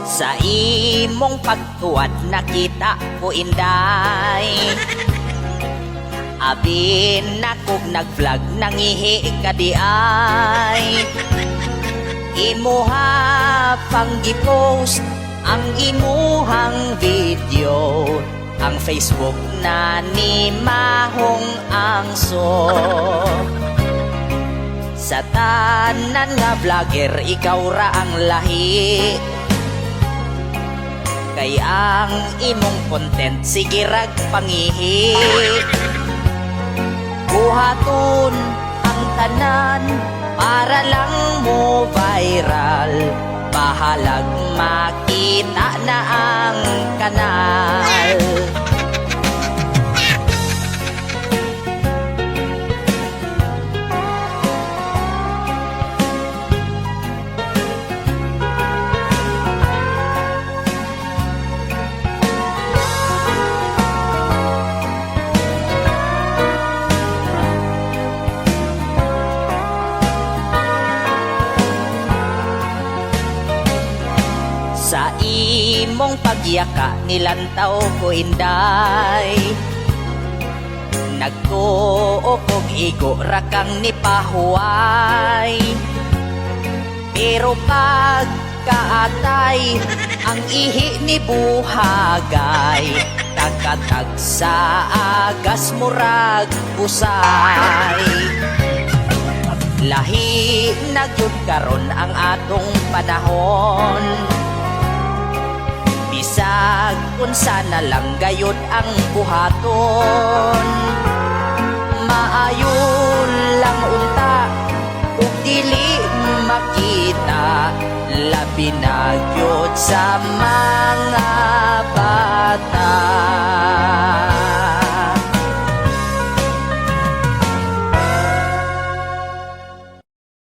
Sa imong pagtuwad nakita ko inday, abin na kog nag-vlog nangihi ka di ay. Imuha pang gi-post ang imuhang video, ang Facebook na ni Mahong Angso. Sa tanan nga vlogger ikaw ra ang lahi, kay ang imong content sige rag pangihi. Buhaton ang tanan para lang mo viral, bahalag makita na ang kanal. Sa imong pagyaka nilantaw ko inday, nagtuo kog igo ra kang nipahuway. Pero pag kaatay ang ihi ni buhagay, takatag sa agas murag usay. Lahi na gyud karon ang atong panahon, bisag unsa na lang gayud ang buhaton. Maayon lang unta ug dili makita, labi na gyud sa